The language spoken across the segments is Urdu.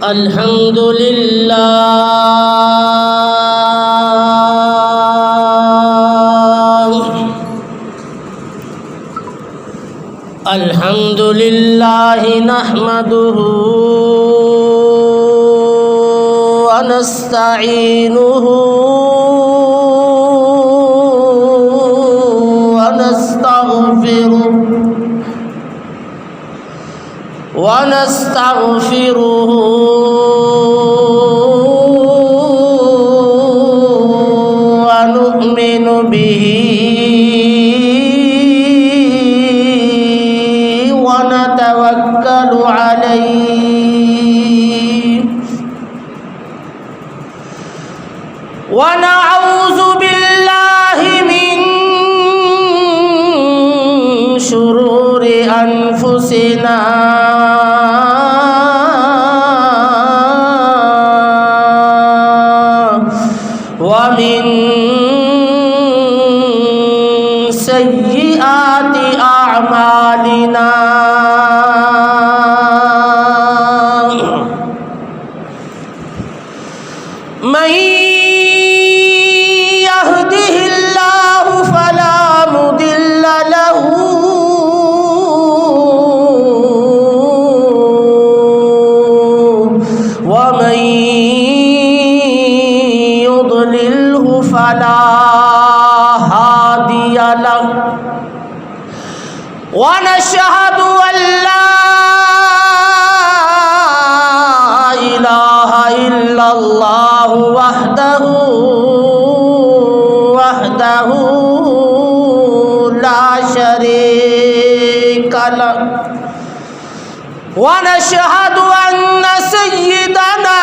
الحمد للہ الحمد للہ نحمده ونستعینه ونستغفره ونؤمن به ونتوكل عليه ونعوذ بالله من شرور أنفسنا ومن سيئات أعمالنا من يهده الله فلا مضل له ومن يضلله فلا هادي له ونشهد أن لا إله إلا الله وحده لا شريك له ونشهد أن سيدنا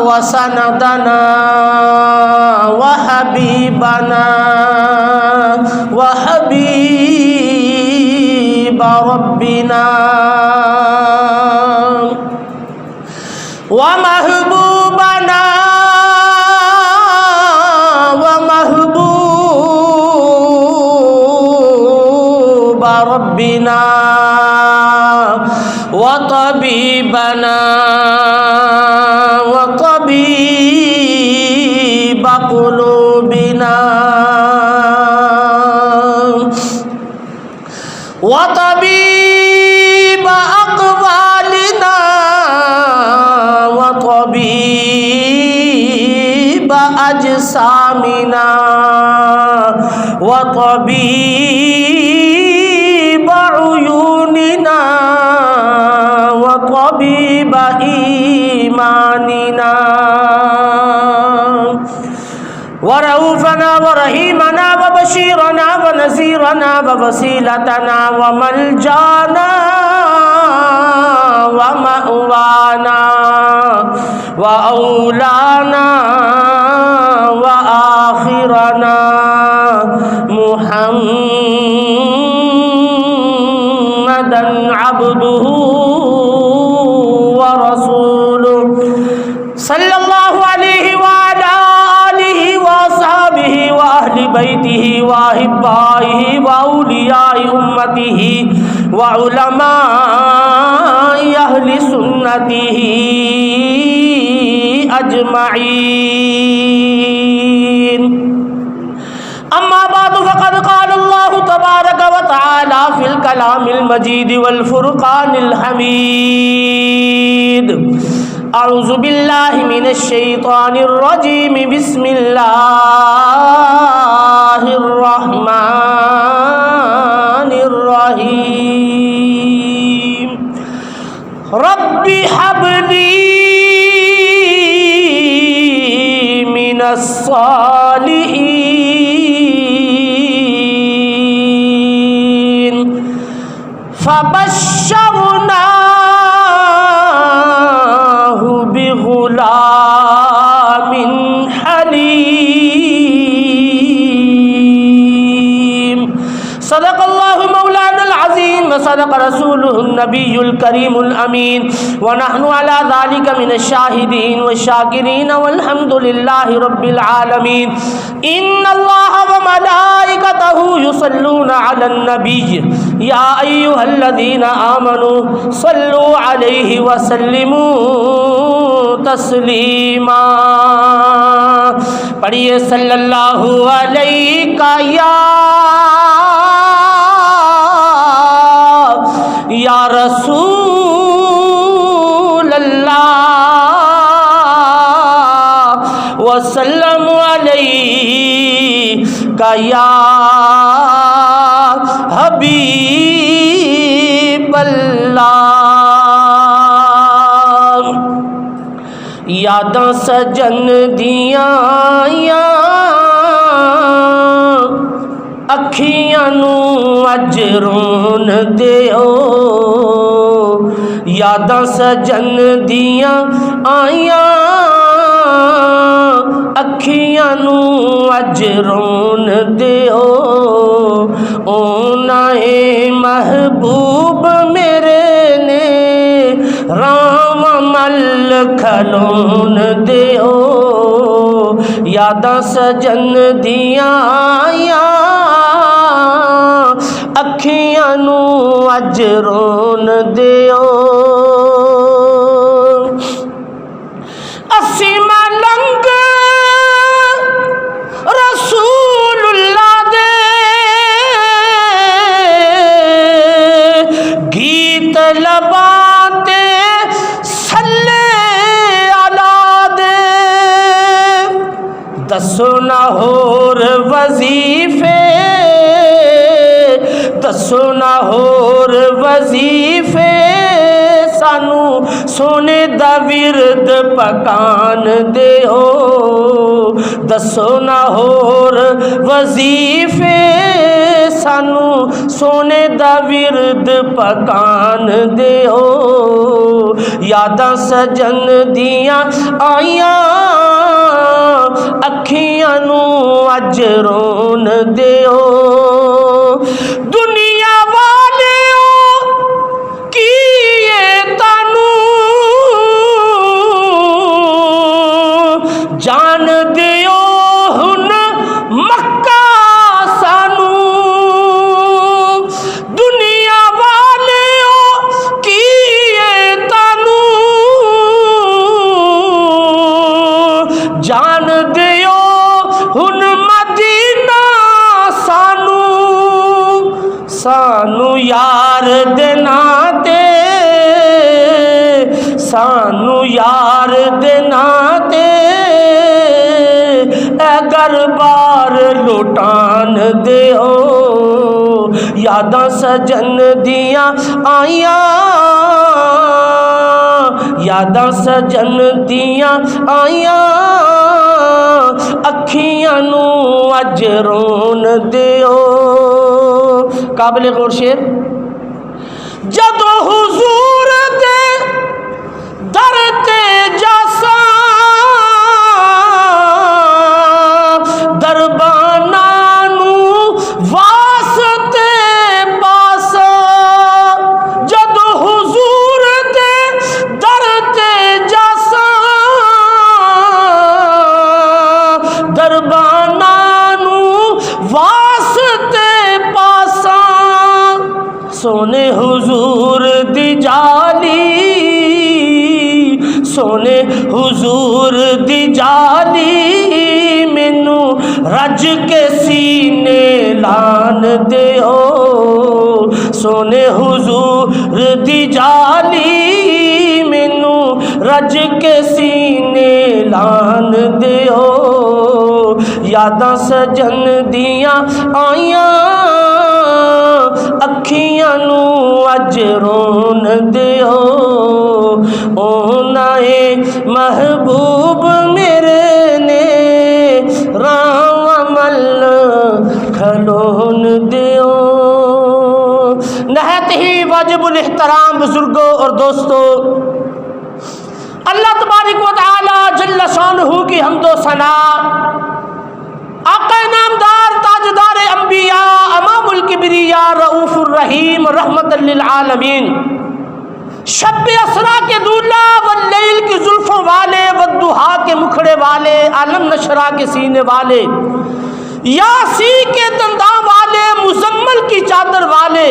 وسندنا وحبيبنا وحبيب ربنا ومحبوبنا ومحبوب ربنا وطبيبنا وطبيب قلوبنا وطبيب أقوالنا وطبيب أجسامنا وطبيب عيوننا وطبيب إيماننا ورؤوفنا ورحيمنا وبشيرنا ونذيرنا ووسيلتنا وملجانا ومأوانا وأولانا وآخرنا محمدا عبده ورسوله صلى الله عليه وعلى آله وصحبه وأهل بيته وأحبائه وأولياء أمته وعلماء أهل سنته أجمعين أما بعد فقد قال الله تبارك وتعالى في الكلام المجيد والفرقان الحميد أعوذ بالله من الشيطان الرجيم بسم الله الرحمن الرحيم رب هب لي من الصالحين فبشرناه بغلام حليم صدق الله مولانا العظيم وصدق رسوله النبي الكريم الأمين ونحن على ذلك من الشاهدين والشاكرين والحمد لله رب العالمين إن الله وملائكته يصلون على النبي يا أيها الذين آمنوا صلوا عليه وسلموا تسلیما. پڑھیے صلی اللہ علیہ یا رسول اللہ وسلم علیہ یا حبیب اللہ. یاداں سجن دیاں اکھیاں نو اج رون دیو. یاداں سجن دیاں آیاں اکھیاں نو اج رون دیو. اونائے محبوب میرے نے رام مل کھلون دیو. یاداں سجن دیاں آیاں اکھیاں نو اج رون دیو. اسی ملنگ رسول اللہ دے گیت لباتے دسو نہ ہور وظیفے دسو نہ ہور وظیفے سانو سونے دا ورد پکان دیو. دسو نہ ہور وظیفے سانو سونے دا ورد پکان دیو. یاداں سجن دیاں آیاں اکھیاں نو اج رون دیو. دنیا والیو کیے تانو جان دیو ہن مکہ سانو. دنیا والیو کیے تانو جان دیو ہن مدینہ سانو. سانو یار دینا تے سانو یار دینا تے اگر بار لوٹان دیو. یاداں سجن دیاں آیاں یاداں سجن دیاں آیاں اکھیاں نو اج رون دیو. قابل غور شعر. جدو حضور دے در تے جاساں درباناں نو واسطے پاساں. جدو حضور دے در تے جاساں درباناں نو واسطے پاساں. سونے حضور دی جالی سونے حضور دی جالی مینو رج کے سینے لان دیو. سونے حضور دی جالی مینو رج کے سینے لان دیو. یاداں سجن دیاں آیاں اکھیاں نو اج رون دیو. اونائے محبوب میرے نے رام مل کھلون دیو. نہایت ہی واجب الاحترام بزرگوں اور دوستوں، اللہ تبارک و تعالی جل شانہ کی حمد و ثنا، آقا نامدار تاجدار الانبیاء امام الکبریاء رؤوف الرحیم رحمت للعالمین، شب اسرا کے دولہ واللیل کی زلفوں والے، والضحیٰ کے مکھڑے والے، عالم نشرہ کے سینے والے، یاسی کے دنداں والے، مزمل کی چادر والے،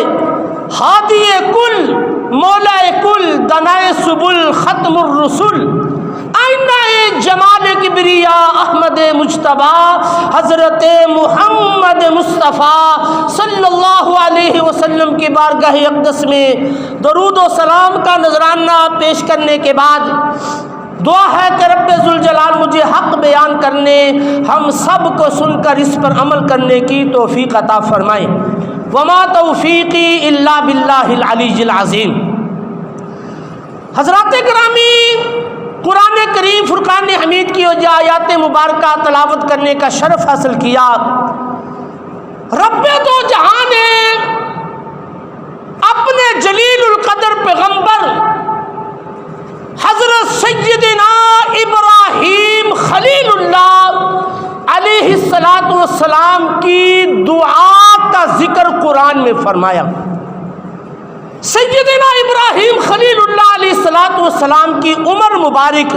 ہادی کل مولا کل، دنائے سبل، ختم الرسل، آئینہ جمال کبریاء احمد مجتبیٰ حضرت محمد مصطفیٰ صلی اللہ علیہ وسلم کی بارگاہ اقدس میں درود و سلام کا نذرانہ پیش کرنے کے بعد دعا ہے کہ رب ذوالجلال مجھے حق بیان کرنے، ہم سب کو سن کر اس پر عمل کرنے کی توفیق عطا فرمائیں۔ وما توفیقی الا باللہ العلی العظیم۔ حضرات گرامی، قرآن کریم فرقان حمید کی جو آیات مبارکہ تلاوت کرنے کا شرف حاصل کیا، رب دو جہاں نے اپنے جلیل القدر پیغمبر حضرت سیدنا ابراہیم خلیل اللہ علیہ السلام کی دعا کا ذکر قرآن میں فرمایا۔ سیدنا ابراہیم خلیل اللہ علیہ السلام کی عمر مبارک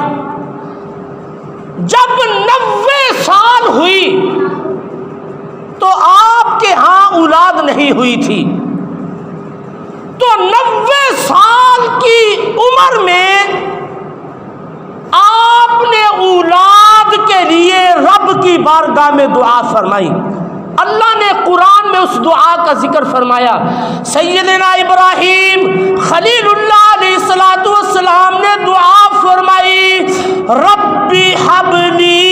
جب 90 سال ہوئی تو آپ کے ہاں اولاد نہیں ہوئی تھی، تو 90 سال کی عمر میں آپ نے اولاد کے لیے رب کی بارگاہ میں دعا فرمائی۔ اللہ نے قرآن میں اس دعا کا ذکر فرمایا۔ سیدنا ابراہیم خلیل اللہ علیہ السلام نے دعا فرمائی، ربی حب لی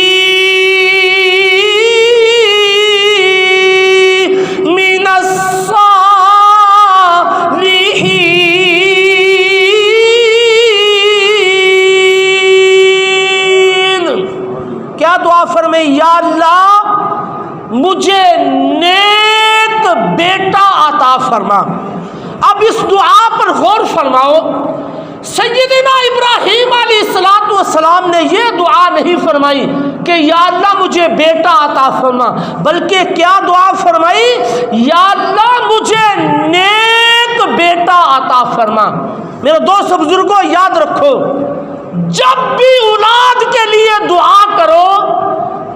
من الصالحین۔ کیا دعا فرمائی؟ یا اللہ مجھے نیک بیٹا عطا فرما۔ اب اس دعا پر غور فرماؤ، سیدنا ابراہیم علیہ السلام نے یہ دعا نہیں فرمائی کہ یا اللہ مجھے بیٹا عطا فرما، بلکہ کیا دعا فرمائی؟ یا اللہ مجھے نیک بیٹا عطا فرما۔ میرے دوست بزرگوں یاد رکھو، جب بھی اولاد کے لیے دعا کرو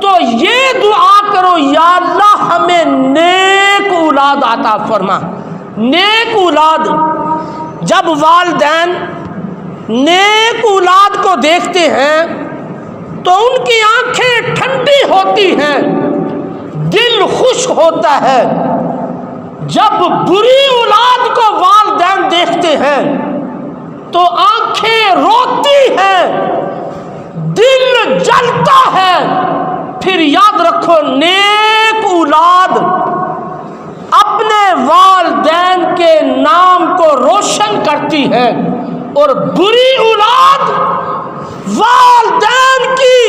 تو یہ دعا کرو، یا اللہ ہمیں نیک اولاد عطا فرما۔ نیک اولاد، جب والدین نیک اولاد کو دیکھتے ہیں تو ان کی آنکھیں ٹھنڈی ہوتی ہیں، دل خوش ہوتا ہے۔ جب بری اولاد کو والدین دیکھتے ہیں تو آنکھیں روتی ہیں، دل جلتا ہے۔ پھر یاد رکھو، نیک اولاد اپنے والدین کے نام کو روشن کرتی ہے، اور بری اولاد والدین کی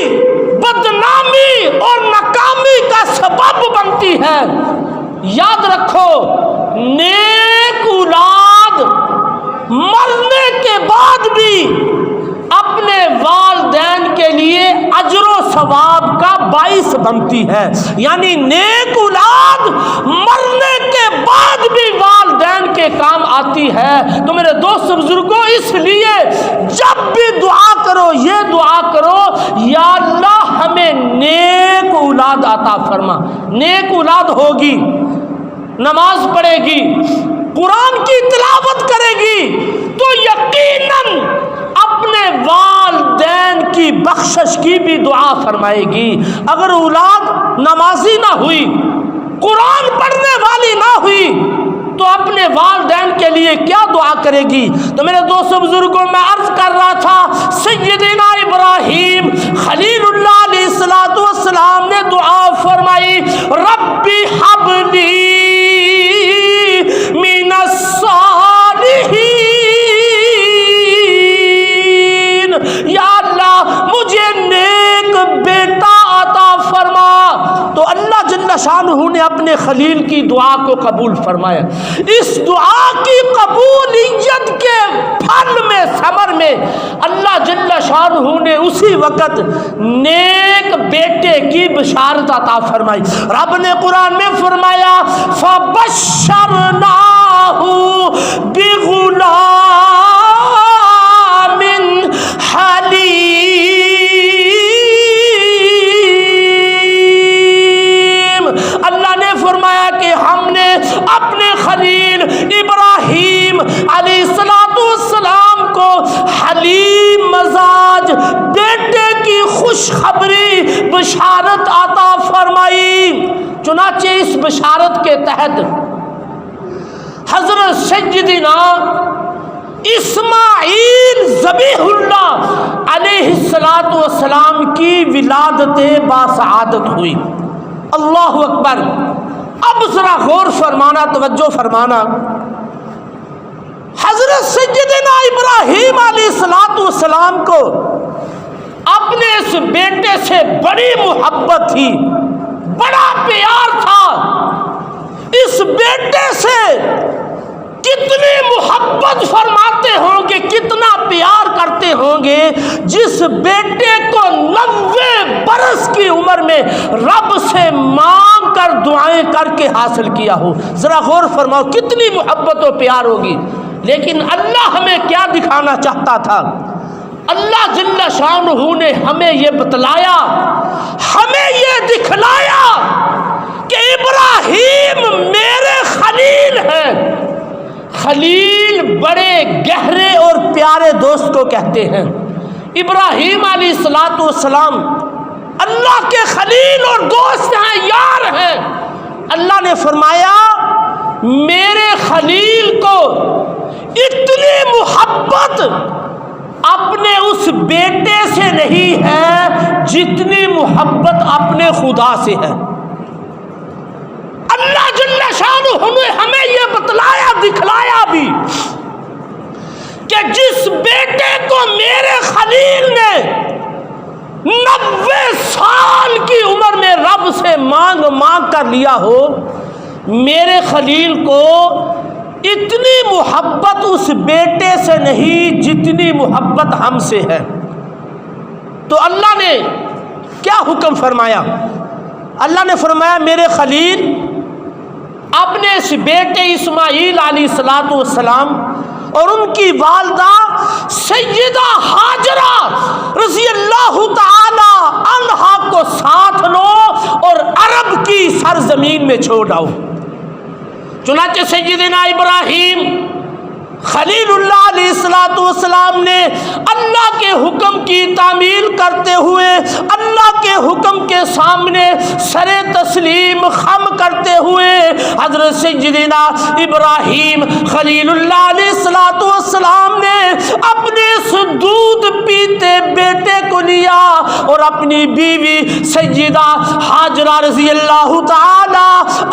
بدنامی اور ناکامی کا سبب بنتی ہے۔ یاد رکھو، نیک اولاد مرنے کے بعد بھی اپنے والدین کے لیے اجر و ثواب کا باعث بنتی ہے، یعنی نیک اولاد مرنے کے بعد بھی والدین کے کام آتی ہے۔ تو میرے دوست بزرگوں، اس لیے جب بھی دعا کرو یہ دعا کرو، یا اللہ ہمیں نیک اولاد عطا فرما۔ نیک اولاد ہوگی، نماز پڑھے گی، قرآن کی تلاوت کرے گی، تو یقیناً اپنے والدین کی بخشش کی بھی دعا فرمائے گی۔ اگر اولاد نمازی نہ ہوئی، قرآن پڑھنے والی نہ ہوئی، تو اپنے والدین کے لیے کیا دعا کرے گی؟ تو میرے دوستوں بزرگوں، میں عرض کر رہا تھا، سیدنا ابراہیم خلیل اللہ علیہ السلام نے دعا فرمائی، ربی حب لی من الصالحین، یا اللہ مجھے نیک بیٹا عطا فرما۔ تو اللہ جل شانہ نے اپنے خلیل کی دعا کو قبول فرمایا۔ اس دعا کی قبولیت کے پھل میں، ثمر میں، اللہ جل شانہ نے اسی وقت نیک نیک بیٹے کی بشارت عطا فرمائی. رب نے قرآن میں فرمایا فَبَشَّرْنَاهُ بِغُلَامٍ حَلِيمٍ. اللہ نے فرمایا کہ ہم نے اپنے خلیل ابراہیم علیہ السلام کو حلیم مزاج بیٹے کی خوشخبری بشارت عطا فرمائی. چنانچہ اس بشارت کے تحت حضرت سیدنا اسماعیل ذبیح اللہ علیہ السلام کی ولادت باسعادت ہوئی. اللہ اکبر. اب ذرا غور فرمانا، توجہ فرمانا. حضرت سیدنا ابراہیم علیہ السلام کو اپنے اس بیٹے سے بڑی محبت تھی، بڑا پیار تھا. اس بیٹے سے کتنی محبت فرماتے ہوں گے، کتنا پیار کرتے ہوں گے جس بیٹے کو 90 برس کی عمر میں رب سے مانگ کر دعائیں کر کے حاصل کیا ہو. ذرا غور فرماؤ کتنی محبت و پیار ہوگی. لیکن اللہ ہمیں کیا دکھانا چاہتا تھا؟ اللہ جل شانہ نے ہمیں یہ بتلایا، ہمیں یہ دکھلایا کہ ابراہیم میرے خلیل ہیں. خلیل بڑے گہرے اور پیارے دوست کو کہتے ہیں. ابراہیم علیہ السلام اللہ کے خلیل اور دوست ہیں، یار ہیں. اللہ نے فرمایا میرے خلیل کو اتنی محبت اپنے اس بیٹے سے نہیں ہے جتنی محبت اپنے خدا سے ہے. اللہ جل شانہ نے ہمیں یہ بتلایا، دکھلایا بھی کہ جس بیٹے کو میرے خلیل نے 90 سال کی عمر میں رب سے مانگ کر لیا ہو، میرے خلیل کو اتنی محبت اس بیٹے سے نہیں جتنی محبت ہم سے ہے. تو اللہ نے کیا حکم فرمایا؟ اللہ نے فرمایا میرے خلیل اپنے اس بیٹے اسماعیل علیہ السلام اور ان کی والدہ سیدہ ہاجرہ رضی اللہ تعالی عنہا کو ساتھ لو اور عرب کی سرزمین میں چھوڑ آؤ. چنانچہ سیدنا ابراہیم خلیل اللہ علیہ السلام نے اللہ کے حکم کی تعمیل کرتے ہوئے اللہ کے حکم کے سامنے سر تسلیم خم کرتے ہوئے حضرت سیدنا ابراہیم خلیل اللہ علیہ السلام نے اپنے اس دودھ پیتے بیٹے کو لیا اور اپنی بیوی سیدہ ہاجرہ رضی اللہ تعالی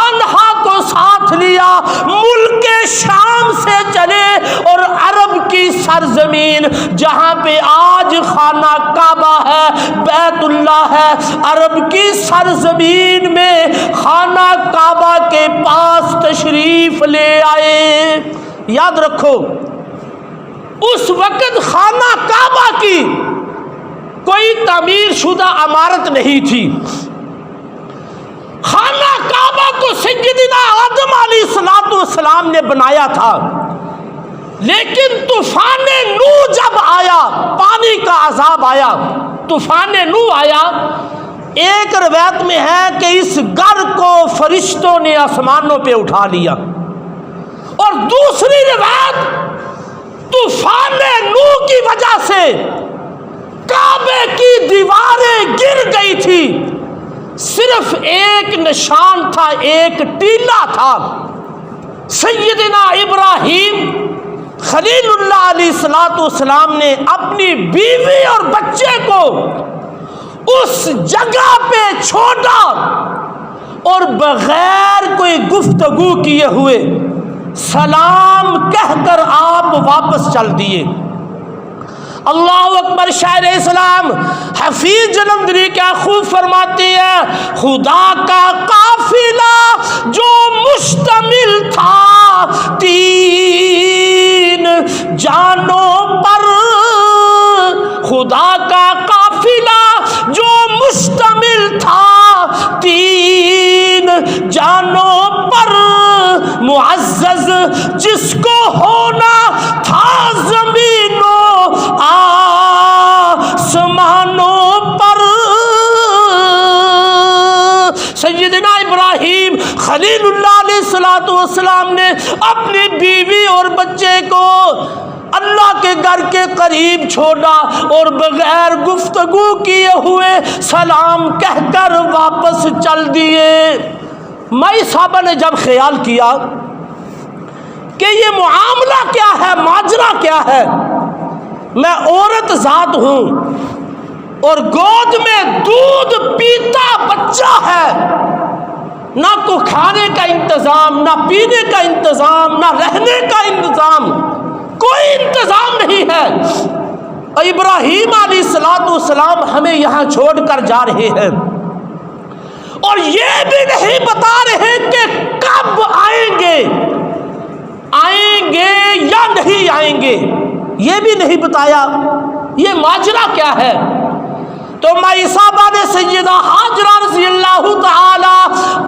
عنہا کو ساتھ لیا. ملک شام سے چلے اور عرب کی سرزمین جہاں پہ آج خانہ کعبہ ہے، بیت اللہ ہے، عرب کی سرزمین میں خانہ کعبہ کے پاس تشریف لے آئے. یاد رکھو اس وقت خانہ کعبہ کی کوئی تعمیر شدہ عمارت نہیں تھی. خانہ کعبہ کو سیدنا آدم علیہ السلام نے بنایا تھا، لیکن طوفان نوح جب آیا، پانی کا عذاب آیا، طوفان نوح آیا. ایک روایت میں ہے کہ اس گھر کو فرشتوں نے آسمانوں پہ اٹھا لیا، اور دوسری روایت طوفان نوح کی وجہ سے کعبے کی دیواریں گر گئی تھی، صرف ایک نشان تھا، ایک ٹیلا تھا. سیدنا ابراہیم خلیل اللہ علیہ السلام نے اپنی بیوی اور بچے کو اس جگہ پہ چھوڑا اور بغیر کوئی گفتگو کیے ہوئے سلام کہہ کر آپ واپس چل دیے. اللہ اکبر. شاعر اسلام حفیظ جلندری کیا خوب فرماتی ہے، خدا کا قافلہ جو مشتمل تھا 3 جانوں پر، خدا کا قافلہ جو مشتمل اپنی بیوی اور بچے کو اللہ کے گھر کے قریب چھوڑا اور بغیر گفتگو کیے ہوئے سلام کہہ کر واپس چل دیے۔ مائی صاحبہ نے جب خیال کیا کہ یہ معاملہ کیا ہے، ماجرا کیا ہے، میں عورت ذات ہوں اور گود میں دودھ پیتا بچہ ہے، نہ تو کھانے کا انتظام، نہ پینے کا انتظام، نہ رہنے کا انتظام، کوئی انتظام نہیں ہے، اور ابراہیم علیہ السلام ہمیں یہاں چھوڑ کر جا رہے ہیں، اور یہ بھی نہیں بتا رہے کہ کب آئیں گے یا نہیں آئیں گے، یہ بھی نہیں بتایا، یہ ماجرا کیا ہے؟ تو مائی صاحبہ نے سیدہ ہاجرہ رضی اللہ تعالی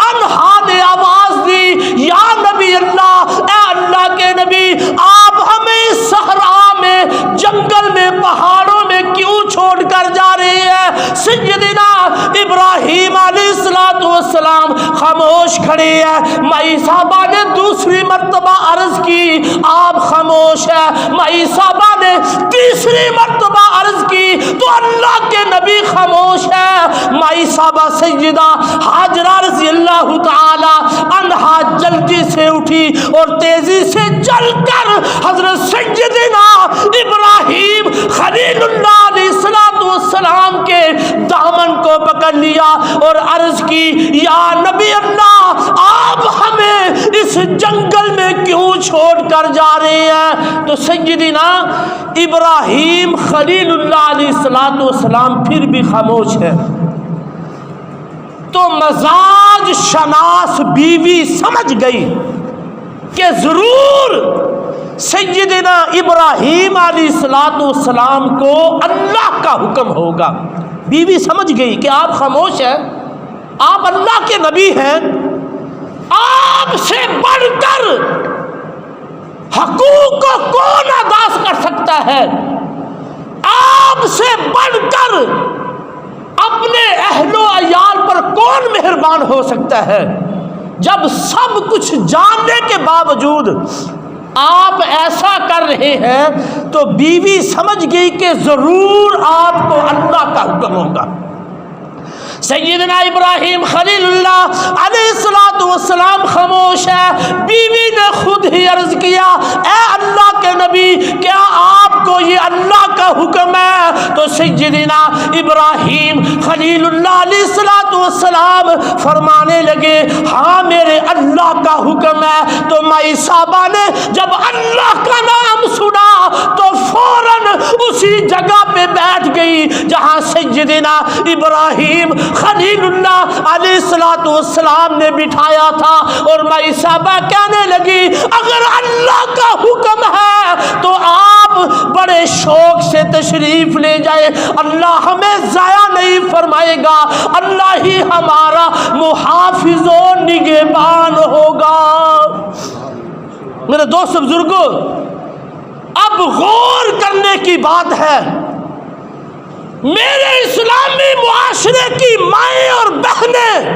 عنہا نے آواز دی، یا نبی اللہ، اے اللہ کے نبی، آپ ہمیں صحرا میں، جنگل میں، پہاڑوں میں کیوں چھوڑ کر جا رہے ہیں؟ سیدنا ابراہیم علیہ السلام خاموش کھڑے ہیں۔ مائی صاحبہ نے دوسری مرتبہ عرض کی، آپ خاموش ہیں۔ مائی صاحبہ نے تیسری مرتبہ عرض کی تو اللہ کے نبی خاموش ہے۔ مائی صاحبہ سیدہ ہاجرہ رضی اللہ تعالی عنہا جلدی سے اٹھی اور تیزی سے چل کر حضرت سیدنا ابراہیم خلیل اللہ علیہ السلام کے دامن کو پکڑ لیا اور عرض کی، یا نبی اللہ، آپ ہمیں اس جنگل میں کیوں چھوڑ کر جا رہے ہیں؟ تو سیدنا ابراہیم خلیل اللہ علیہ السلام پھر بھی خاموش ہے۔ تو مزاج شناس بیوی سمجھ گئی کہ ضرور سیدنا ابراہیم علیہ السلام کو اللہ کا حکم ہوگا۔ بیوی سمجھ گئی کہ آپ خاموش ہیں، آپ اللہ کے نبی ہیں، آپ سے بڑھ کر حقوق کو کون ادا کر سکتا ہے، آپ سے بڑھ کر اپنے اہل و عیال پر کون مہربان ہو سکتا ہے؟ جب سب کچھ جاننے کے باوجود آپ ایسا کر رہے ہیں تو بیوی سمجھ گئی کہ ضرور آپ کو اللہ کا حکم ہوگا۔ سیدنا ابراہیم خلیل اللہ علیہ السلام خاموش ہے۔ بیوی نے خود ہی عرض کیا، اے اللہ کے نبی، کیا آپ کو یہ اللہ کا حکم ہے؟ تو سیدنا ابراہیم خلیل اللہ علیہ السلام فرمانے لگے، ہاں میرے اللہ کا حکم ہے۔ تو مائی صاحبہ نے جب اللہ کا نام سنا تو فوراً اسی جگہ پہ بیٹھ گئی جہاں سیدنا ابراہیم خلیل اللہ علیہ السلام نے بٹھایا تھا، اور مائی صاحبہ کہنے لگی، اگر اللہ کا حکم ہے تو آپ بڑے شوق سے تشریف لے جائے، اللہ ہمیں ضائع نہیں فرمائے گا، اللہ ہی ہمارا محافظ و نگہبان ہوگا۔ میرے دوست بزرگوں، اب غور کرنے کی بات ہے، میرے اسلامی معاشرے کی مائیں اور بہنیں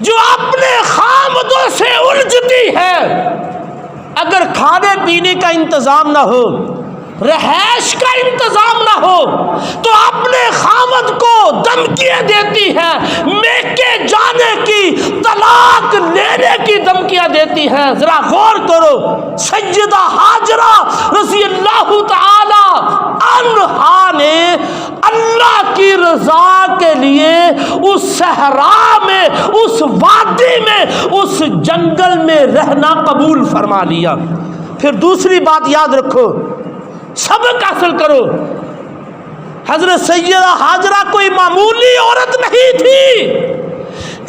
جو اپنے خامدوں سے الجھتی ہے، اگر کھانے پینے کا انتظام نہ ہو، رہائش کا انتظام نہ ہو، تو اپنے خامد کو دھمکیاں دیتی ہے، میکے جانے کی، طلاق لینے کی دھمکیاں دیتی ہے۔ ذرا غور کرو، سیدہ ہاجرہ رضی اللہ تعالی عنہا نے اللہ کی رضا کے لیے اس صحرا میں، اس وادی میں، اس جنگل میں رہنا قبول فرما لیا۔ پھر دوسری بات یاد رکھو، سبق حاصل کرو، حضرت سیدہ ہاجرہ کوئی معمولی عورت نہیں تھی،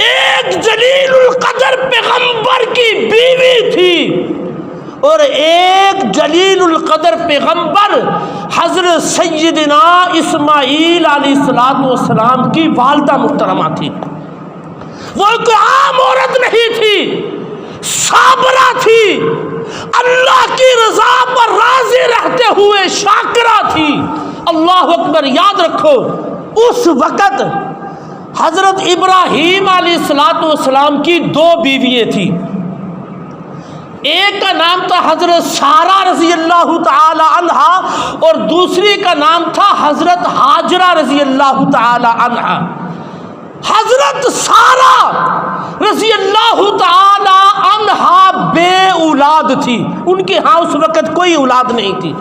ایک جلیل القدر پیغمبر کی بیوی تھی، اور ایک جلیل القدر پیغمبر حضرت سیدنا اسماعیل علیہ السلام کی والدہ محترمہ تھی۔ وہ کوئی عام عورت نہیں تھی، صابرہ تھی، اللہ کی رضا پر راضی رہتے ہوئے شاکرہ تھی۔ اللہ اکبر۔ یاد رکھو، اس وقت حضرت ابراہیم علیہ السلام کی دو بیویاں تھیں، ایک کا نام تھا حضرت سارہ رضی اللہ تعالی عنہا اور دوسری کا نام تھا حضرت ہاجرہ رضی اللہ تعالی عنہا۔ حضرت سارہ رضی اللہ تعالی عنہا بے اولاد تھی، ان کے ہاں اس وقت کوئی اولاد نہیں تھی،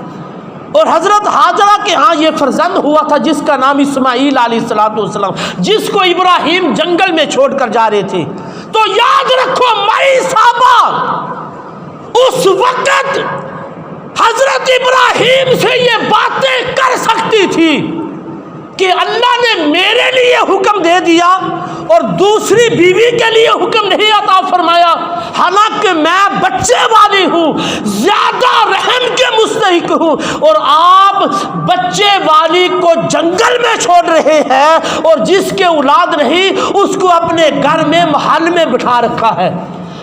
اور حضرت ہاجرہ کے ہاں یہ فرزند ہوا تھا جس کا نام اسماعیل علیہ السلام، جس کو ابراہیم جنگل میں چھوڑ کر جا رہے تھے۔ تو یاد رکھو مائی صاحبہ اس وقت حضرت ابراہیم سے یہ باتیں کر سکتی تھی کہ اللہ نے میرے لیے حکم دے دیا اور دوسری بیوی کے لیے حکم نہیں عطا فرمایا، حالانکہ میں بچے والی ہوں، زیادہ رحم کے مستحق ہوں، اور آپ بچے والی کو جنگل میں چھوڑ رہے ہیں اور جس کے اولاد نہیں اس کو اپنے گھر میں محل میں بٹھا رکھا ہے۔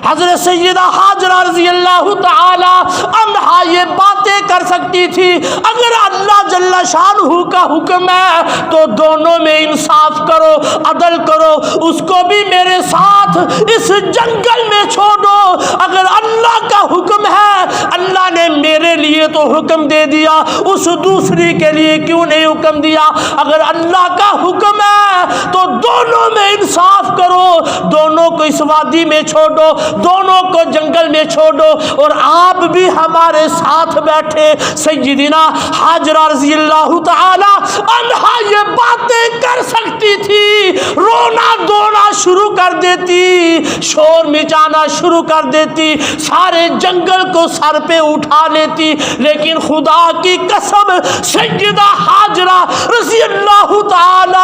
حضرت سیدہ ہاجرہ رضی اللہ تعالی عنہا یہ باتیں کر سکتی تھی، اگر اللہ جل شانہ کا حکم ہے تو دونوں میں انصاف کرو، عدل کرو، اس کو بھی میرے ساتھ اس جنگل میں چھوڑو۔ اگر اللہ کا حکم ہے، اللہ نے میرے لیے تو حکم دے دیا، اس دوسری کے لیے کیوں نہیں حکم دیا؟ اگر اللہ کا حکم ہے تو دونوں میں انصاف کرو، دونوں کو اس وادی میں چھوڑو، دونوں کو جنگل میں چھوڑو، اور آپ بھی ہمارے ساتھ بیٹھے۔ سیدنا ہاجرہ رضی اللہ تعالی عنہا یہ باتیں کر سکتی تھی، رونا دھونا شروع کر دیتی، شور مچانا شروع کر دیتی، سارے جنگل کو سر پہ اٹھا لیتی، لیکن خدا کی قسم سیدہ ہاجرہ رضی اللہ تعالی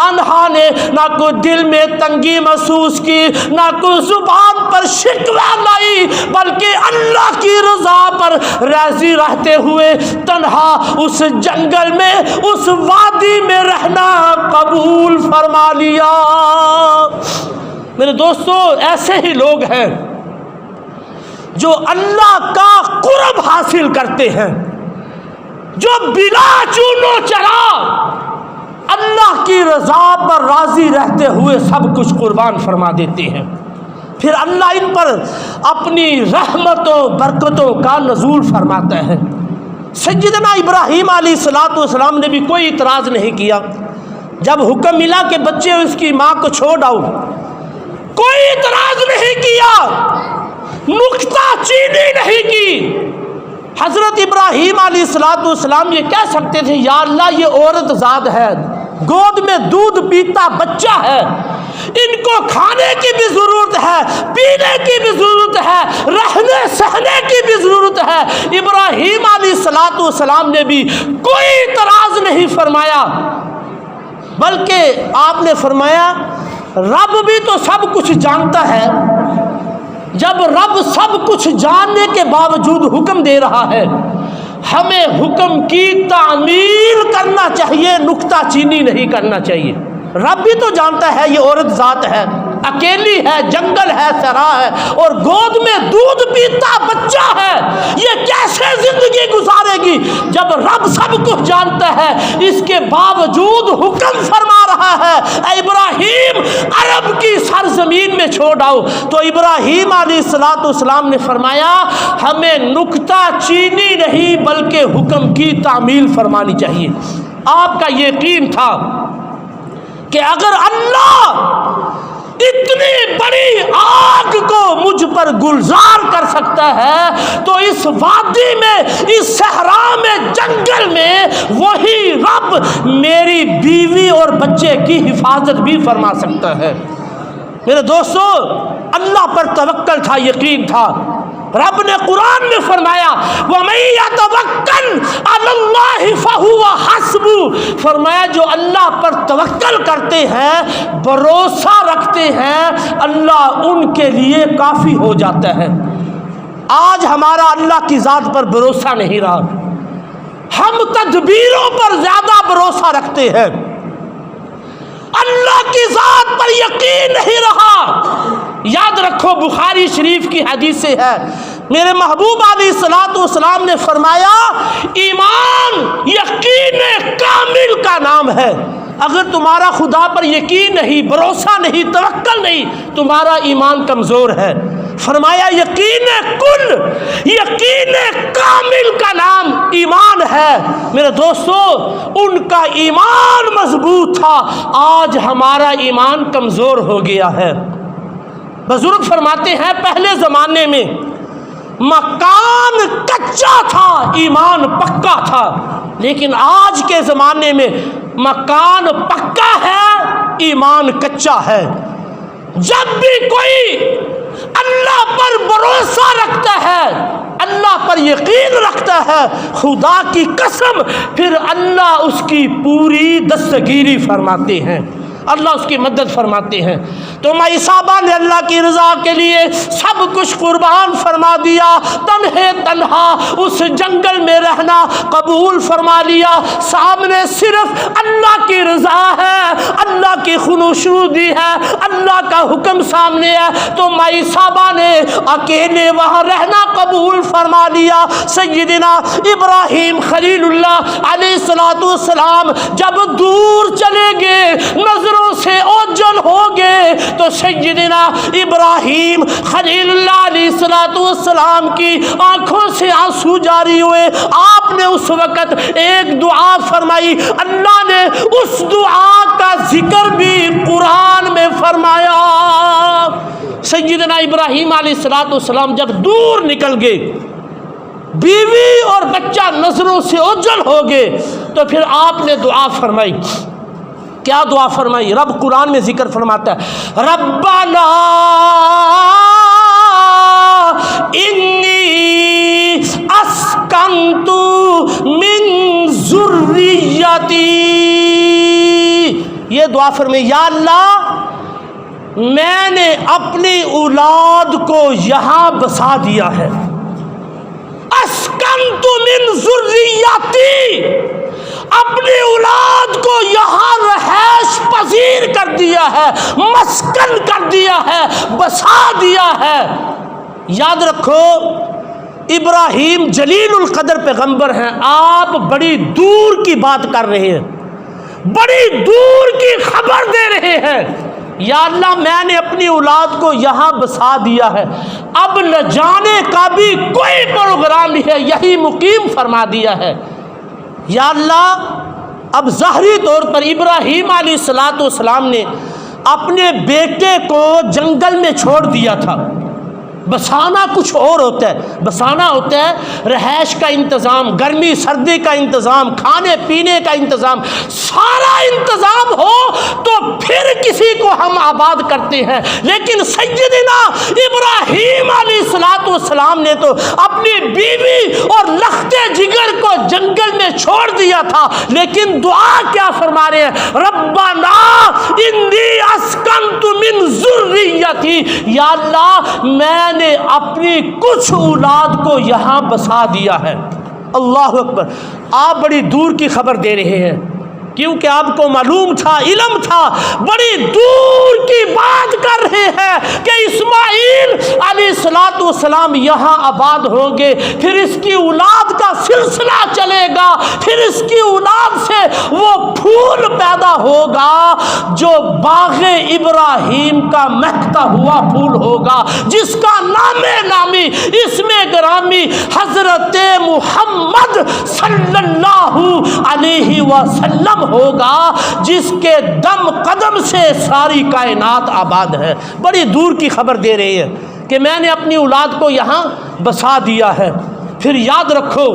عنہا نے نہ کوئی دل میں تنگی محسوس کی، نہ کوئی زبان پر شکوہ لائی، بلکہ اللہ کی رضا پر راضی رہتے ہوئے تنہا اس جنگل میں اس وادی میں رہنا قبول فرما لیا۔ میرے دوستو، ایسے ہی لوگ ہیں جو اللہ کا قرب حاصل کرتے ہیں، جو بلا چونو چرا اللہ کی رضا پر راضی رہتے ہوئے سب کچھ قربان فرما دیتے ہیں، پھر اللہ ان پر اپنی رحمتوں برکتوں کا نزول فرماتا ہے۔ سیدنا ابراہیم علیہ السلام نے بھی کوئی اعتراض نہیں کیا، جب حکم ملا کہ بچے اس کی ماں کو چھوڑ آؤ، کوئی اعتراض نہیں کیا، نکتہ چینی نہیں کی۔ حضرت ابراہیم علیہ السلام یہ کہہ سکتے تھے، یا اللہ یہ عورت ذات ہے، گود میں دودھ پیتا بچہ ہے، ان کو کھانے کی بھی ضرورت ہے، پینے کی بھی ضرورت ہے، رہنے سہنے کی بھی ضرورت ہے۔ ابراہیم علیہ السلام نے بھی کوئی اعتراض نہیں فرمایا، بلکہ آپ نے فرمایا رب بھی تو سب کچھ جانتا ہے، جب رب سب کچھ جاننے کے باوجود حکم دے رہا ہے، ہمیں حکم کی تعمیل کرنا چاہیے، نکتہ چینی نہیں کرنا چاہیے۔ رب بھی تو جانتا ہے یہ عورت ذات ہے، اکیلی ہے، جنگل ہے، صحرا ہے، اور گود میں دودھ پیتا بچہ ہے، یہ کیسے زندگی گزارے گی؟ جب رب سب کچھ جانتا ہے، اس کے باوجود حکم فرما رہا ہے اے ابراہیم عرب کی سرزمین میں چھوڑ آؤ، تو ابراہیم علیہ السلام نے فرمایا ہمیں نکتہ چینی نہیں بلکہ حکم کی تعمیل فرمانی چاہیے۔ آپ کا یقین تھا کہ اگر اللہ اتنی بڑی آگ کو مجھ پر گلزار کر سکتا ہے تو اس وادی میں، اس صحرا میں، جنگل میں وہی رب میری بیوی اور بچے کی حفاظت بھی فرما سکتا ہے۔ میرے دوستو، اللہ پر توکل تھا، یقین تھا۔ رب نے قرآن میں فرمایا وَمَن يَتَوَكَّلْ عَلَى اللَّهِ فَهُوَ حَسْبُهُ، فرمایا جو اللہ پر توکل کرتے ہیں، بھروسہ رکھتے ہیں، اللہ ان کے لیے کافی ہو جاتا ہے۔ آج ہمارا اللہ کی ذات پر بھروسہ نہیں رہا، ہم تدبیروں پر زیادہ بھروسہ رکھتے ہیں، اللہ کی ذات پر یقین نہیں رہا۔ یاد رکھو بخاری شریف کی حدیث سے ہے، میرے محبوب علیہ السلام نے فرمایا ایمان یقین کامل کا نام ہے۔ اگر تمہارا خدا پر یقین نہیں، بھروسہ نہیں، توکل نہیں، تمہارا ایمان کمزور ہے۔ فرمایا یقین کل، یقین کامل کا نام ایمان ہے۔ میرے دوستو، ان کا ایمان مضبوط تھا، آج ہمارا ایمان کمزور ہو گیا ہے۔ بزرگ فرماتے ہیں پہلے زمانے میں مکان کچا تھا، ایمان پکا تھا، لیکن آج کے زمانے میں مکان پکا ہے، ایمان کچا ہے۔ جب بھی کوئی اللہ پر بھروسہ رکھتا ہے، اللہ پر یقین رکھتا ہے، خدا کی قسم پھر اللہ اس کی پوری دستگیری فرماتے ہیں، اللہ اس کی مدد فرماتے ہیں۔ تو مائی صاحبہ نے اللہ کی رضا کے لیے سب کچھ قربان فرما دیا، تنہے تنہا اس جنگل میں رہنا قبول فرما لیا، سامنے صرف اللہ کی رضا ہے، اللہ کی خنوشنودی ہے، اللہ کا حکم سامنے ہے، تو مائی صاحبہ نے اکیلے وہاں رہنا قبول فرما لیا۔ سیدنا ابراہیم خلیل اللہ علیہ السلام جب دور چلے گئے، نظروں سے اوجھل ہو گئے، تو سیدنا ابراہیم خلیل اللہ علیہ السلام کی آنکھوں سے آنسو جاری ہوئے۔ آپ نے اس وقت ایک دعا فرمائی، اللہ نے اس دعا کا ذکر بھی قرآن میں فرمایا۔ سیدنا ابراہیم علیہ السلام جب دور نکل گئے، بیوی اور بچہ نظروں سے اوجھل ہو گئے، تو پھر آپ نے دعا فرمائی۔ کیا دعا فرمائی؟ رب قرآن میں ذکر فرماتا ہے، ربنا انی اسکنت من ذریتی، یہ دعا فرمائی، یا اللہ میں نے اپنی اولاد کو یہاں بسا دیا ہے۔ اسکنت من ذریتی، اپنی اولاد کو یہاں رہائش پذیر کر دیا ہے، مسکن کر دیا ہے، بسا دیا ہے۔ یاد رکھو ابراہیم جلیل القدر پیغمبر ہیں، آپ بڑی دور کی بات کر رہے ہیں، بڑی دور کی خبر دے رہے ہیں۔ یا اللہ میں نے اپنی اولاد کو یہاں بسا دیا ہے، اب نہ جانے کا بھی کوئی پروگرام نہیں ہے، یہی مقیم فرما دیا ہے۔ یا اللہ اب ظاہری طور پر ابراہیم علیہ السلام نے اپنے بیٹے کو جنگل میں چھوڑ دیا تھا۔ بسانا کچھ اور ہوتا ہے، بسانا ہوتا ہے رہائش کا انتظام، گرمی سردی کا انتظام، کھانے پینے کا انتظام، سارا انتظام ہو تو پھر کسی کو ہم آباد کرتے ہیں۔ لیکن سیدنا ابراہیم علیہ السلام نے تو اپنی بیوی اور لخت جگر کو جنگل میں چھوڑ دیا تھا، لیکن دعا کیا فرما رہے ہیں، ربنا انی اسکنت من ذریتی، یا اللہ میں نے اپنی کچھ اولاد کو یہاں بسا دیا ہے۔ اللہ اکبر، آپ بڑی دور کی خبر دے رہے ہیں، کیونکہ آپ کو معلوم تھا، علم تھا، بڑی دور کی بات کر رہے ہیں کہ اسماعیل علیہ السلام یہاں آباد ہوں گے، پھر اس کی اولاد کا سلسلہ چلے گا، پھر اس کی اولاد سے وہ پھول پیدا ہوگا جو باغ ابراہیم کا مہکتا ہوا پھول ہوگا، جس کا نام نامی اسم گرامی حضرت محمد صلی اللہ علیہ وسلم ہوگا، جس کے دم قدم سے ساری کائنات آباد ہے۔ بڑی دور کی خبر دے رہے ہیں کہ میں نے اپنی اولاد کو یہاں بسا دیا ہے۔ پھر یاد رکھو،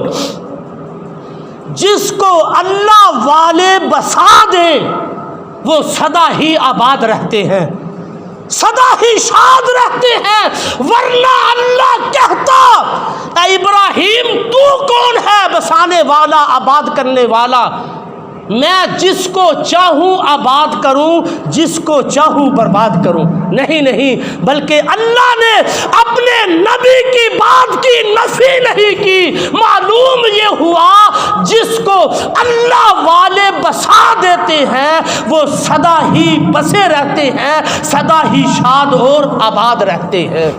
جس کو اللہ والے بسا دیں وہ سدا ہی آباد رہتے ہیں، سدا ہی شاد رہتے ہیں، ورنہ اللہ کہتا اے ابراہیم تو کون ہے بسانے والا، آباد کرنے والا؟ میں جس کو چاہوں آباد کروں، جس کو چاہوں برباد کروں۔ نہیں نہیں، بلکہ اللہ نے اپنے نبی کی بات کی نفی نہیں کی، معلوم یہ ہوا جس کو اللہ والے بسا دیتے ہیں وہ سدا ہی بسے رہتے ہیں، سدا ہی شاد اور آباد رہتے ہیں۔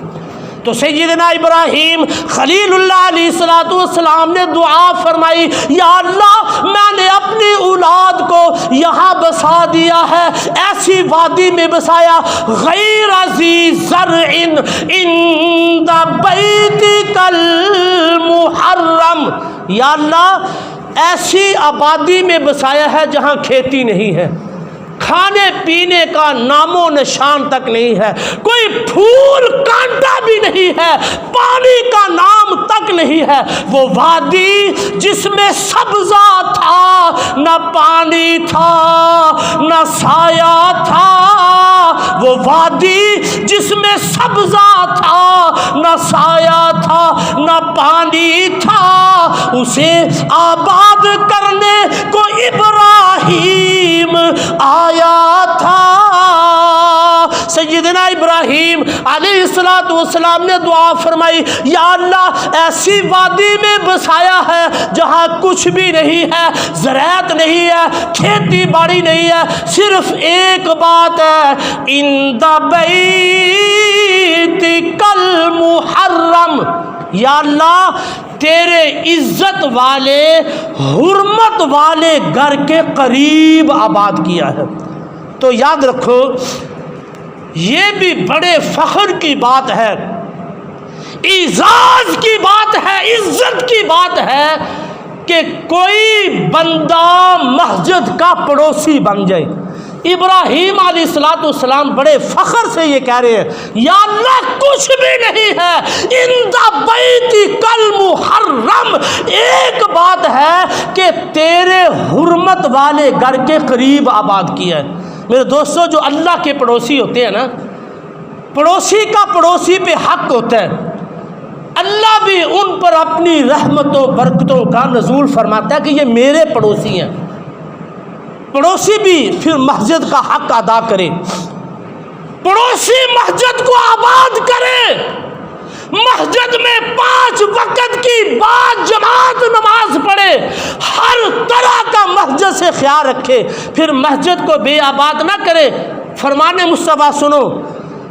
تو سیدنا ابراہیم خلیل اللہ علیہ السلام نے دعا فرمائی، یا اللہ میں نے اپنی اولاد کو یہاں بسا دیا ہے، ایسی وادی میں بسایا، غیر ذی زرع عند بیتک المحرم، یا اللہ ایسی آبادی میں بسایا ہے جہاں کھیتی نہیں ہے، کھانے پینے کا نام و نشان تک نہیں ہے، کوئی پھول کانٹا بھی نہیں ہے، پانی کا نام تک نہیں ہے، وہ وادی جس میں سبزہ تھا، نہ پانی تھا نہ سایہ تھا، وہ وادی جس میں سبزہ تھا، نہ سایہ تھا نہ پانی تھا، اسے آباد کرنے کو ابراہیم آیا تھا۔ سیدنا ابراہیم علیہ السلام نے دعا فرمائی، یا اللہ ایسی وادی میں بسایا ہے جہاں کچھ بھی نہیں ہے، زراعت نہیں ہے، کھیتی باڑی نہیں ہے، صرف ایک بات ہے، عند بیتک المحرم، یا اللہ تیرے عزت والے حرمت والے گھر کے قریب آباد کیا ہے۔ تو یاد رکھو یہ بھی بڑے فخر کی بات ہے، اعزاز کی بات ہے، عزت کی بات ہے کہ کوئی بندہ مسجد کا پڑوسی بن جائے۔ ابراہیم علیہ السلام بڑے فخر سے یہ کہہ رہے ہیں، یا اللہ کچھ بھی نہیں ہے، عند بیتک المحرم، ایک بات ہے کہ تیرے حرمت والے گھر کے قریب آباد کیا ہے۔ میرے دوستو، جو اللہ کے پڑوسی ہوتے ہیں نا، پڑوسی کا پڑوسی پہ حق ہوتا ہے، اللہ بھی ان پر اپنی رحمتوں برکتوں کا نزول فرماتا ہے کہ یہ میرے پڑوسی ہیں۔ پڑوسی بھی پھر مسجد کا حق ادا کرے، پڑوسی مسجد کو آباد کرے، مسجد میں 5 وقت کی بعد جماعت نماز پڑھے، ہر طرح کا مسجد سے خیال رکھے، پھر مسجد کو بے آباد نہ کرے۔ فرمان مصطفیٰ سنو،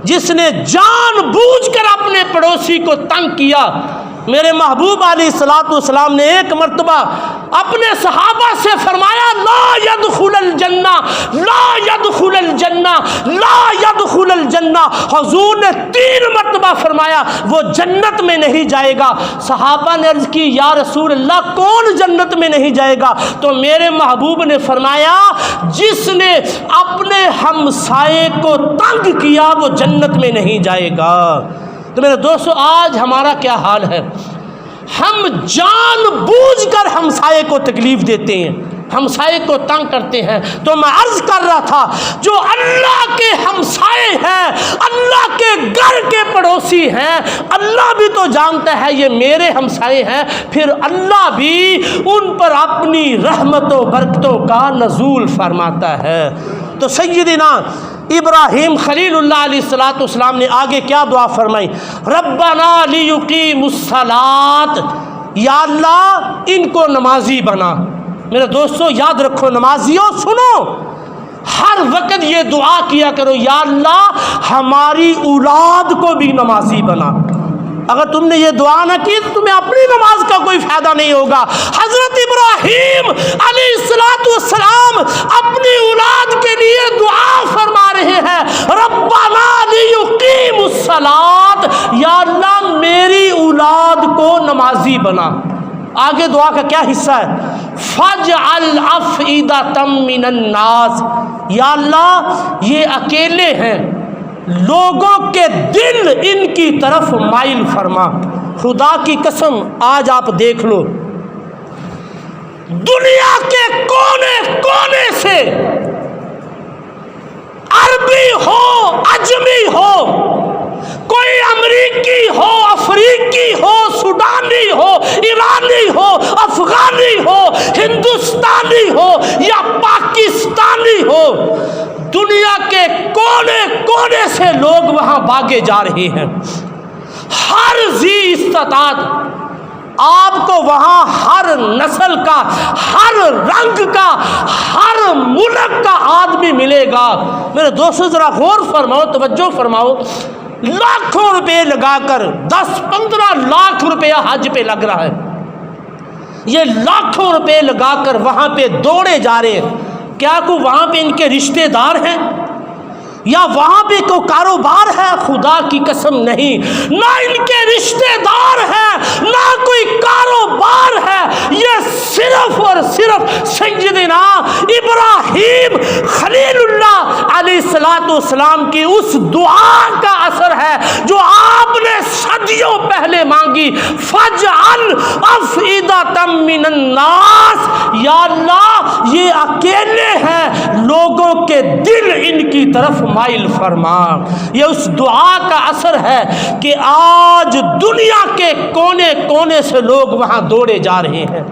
جس نے جان بوجھ کر اپنے پڑوسی کو تنگ کیا، میرے محبوب علیہ السلام نے ایک مرتبہ اپنے صحابہ سے فرمایا، لا يدخل الجنہ، لا يدخل الجنہ، لا يدخل الجنہ، حضور نے 3 مرتبہ فرمایا وہ جنت میں نہیں جائے گا۔ صحابہ نے عرض کی، یا رسول اللہ کون جنت میں نہیں جائے گا؟ تو میرے محبوب نے فرمایا، جس نے اپنے ہمسائے کو تنگ کیا وہ جنت میں نہیں جائے گا۔ تو میرے دوستو، آج ہمارا کیا حال ہے؟ ہم جان بوجھ کر ہمسائے کو تکلیف دیتے ہیں، ہمسائے کو تنگ کرتے ہیں۔ تو میں عرض کر رہا تھا، جو اللہ کے ہمسائے ہیں، اللہ کے گھر کے پڑوسی ہیں، اللہ بھی تو جانتا ہے یہ میرے ہمسائے ہیں، پھر اللہ بھی ان پر اپنی رحمت و برکتوں کا نزول فرماتا ہے۔ تو سیدنا ابراہیم خلیل اللہ علیہ السلام نے آگے کیا دعا فرمائی؟ ربنا لیقیموا الصلاۃ، یا اللہ ان کو نمازی بنا۔ میرے دوستو یاد رکھو، نمازیوں سنو، ہر وقت یہ دعا کیا کرو، یا اللہ ہماری اولاد کو بھی نمازی بنا۔ اگر تم نے یہ دعا نہ کی تو تمہیں اپنی نماز کا کوئی فائدہ نہیں ہوگا۔ حضرت ابراہیم علیہ السلام اپنی اولاد کے لیے دعا فرما رہے ہیں، ربنا لیقیموا الصلاۃ، یا اللہ میری اولاد کو نمازی بنا۔ آگے دعا کا کیا حصہ ہے؟ فَاجْعَلْ أَفْئِدَةً مِّنَ النَّاسِ، یا اللہ یہ اکیلے ہیں، لوگوں کے دل ان کی طرف مائل فرما۔ خدا کی قسم آج آپ دیکھ لو، دنیا کے کونے کونے سے، عربی ہو عجمی ہو، کوئی امریکی ہو افریقی ہو سوڈانی ہو ایرانی ہو افغانی ہو ہندوستانی ہو یا پاکستانی ہو، دنیا کے کونے کونے سے لوگ وہاں بھاگے جا رہے ہیں۔ ہر ذی استطاعت آپ کو وہاں ہر نسل کا، ہر رنگ کا، ہر ملک کا آدمی ملے گا۔ میرے دوستو ذرا غور فرماؤ، توجہ فرماؤ، لاکھوں روپے لگا کر 10-15 لاکھ روپیہ حج پہ لگ رہا ہے، یہ لاکھوں روپے لگا کر وہاں پہ دوڑے جا رہے ہیں، کیا کوئی وہاں پہ ان کے رشتہ دار ہیں یا وہاں پہ کوئی کاروبار ہے؟ خدا کی قسم نہیں، نہ ان کے رشتہ دار ہیں نہ کوئی کاروبار ہے، یہ صرف اور صرف سیدنا ابراہیم خلیل اللہ علیہ السلام کی اس دعا کا اثر ہے جو آپ نے صدیوں پہلے مانگی، فَاجْعَلْ أَفْئِدَةً مِّنَ النَّاسِ، یا اللہ یہ اکیلے ہیں، لوگوں کے دل ان کی طرف مائل فرما۔ یہ اس دعا کا اثر ہے کہ آج دنیا کے کونے کونے سے لوگ وہاں دوڑے جا رہے ہیں۔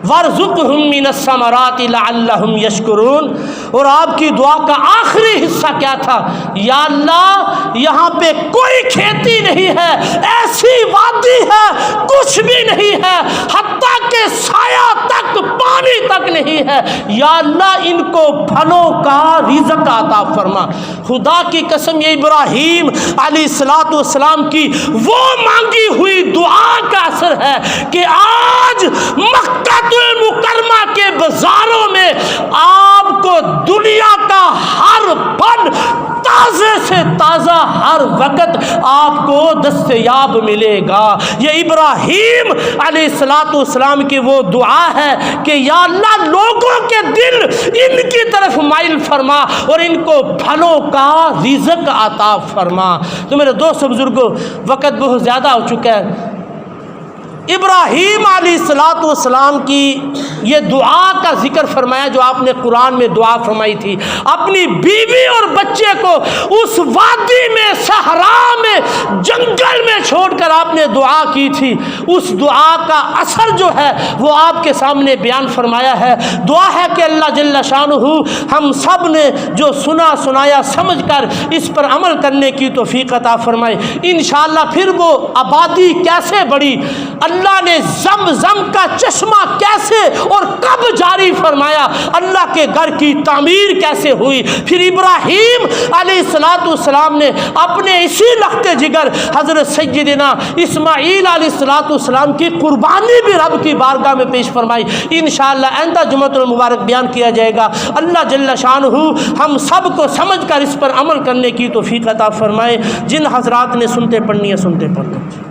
وَارْزُقْهُم مِّنَ الثَّمَرَاتِ لَعَلَّهُمْ يَشْكُرُونَ۔ اور آپ کی دعا کا آخری حصہ کیا تھا؟ یا اللہ یہاں پہ کوئی کھیتی نہیں ہے، ایسی وادی ہے کچھ بھی نہیں ہے، حتیٰ کہ سایہ تک پانی تک نہیں ہے، یا اللہ ان کو پھلوں کا رزق عطا فرما۔ خدا کی قسم یہ ابراہیم علیہ السلام کی وہ مانگی ہوئی دعا کا اثر ہے کہ آج مکہ المکرمہ کے بازاروں میں آپ کو دنیا کا ہر پھل تازے سے تازہ ہر وقت آپ کو دستیاب ملے گا۔ یہ ابراہیم علیہ السلام کی وہ دعا ہے کہ یا اللہ لوگوں کے دل ان کی طرف مائل فرما اور ان کو پھلوں کا رزق عطا فرما۔ تو میرے دوست بزرگوں، وقت بہت زیادہ ہو چکا ہے۔ ابراہیم علیہ السلام کی یہ دعا کا ذکر فرمایا جو آپ نے قرآن میں دعا فرمائی تھی، اپنی بیوی اور بچے کو اس وادی میں، صحرا میں، جنگل میں چھوڑ کر آپ نے دعا کی تھی۔ اس دعا کا اثر جو ہے وہ آپ کے سامنے بیان فرمایا ہے۔ دعا ہے کہ اللہ جل شانہ ہم سب نے جو سنا سنایا سمجھ کر اس پر عمل کرنے کی توفیق عطا فرمائے۔ انشاءاللہ پھر وہ آبادی کیسے بڑھی، اللہ نے زمزم کا چشمہ کیسے اور کب جاری فرمایا، اللہ کے گھر کی تعمیر کیسے ہوئی، پھر ابراہیم علیہ السلام نے اپنے اسی لخت جگر حضرت سیدنا اسماعیل علیہ السلام کی قربانی بھی رب کی بارگاہ میں پیش فرمائی۔ انشاءاللہ آئندہ جمعۃ المبارک بیان کیا جائے گا۔ اللہ جل شانہ ہم سب کو سمجھ کر اس پر عمل کرنے کی توفیق عطا فرمائے۔ جن حضرات نے سنتے پڑھنی ہے سنتے پڑھتے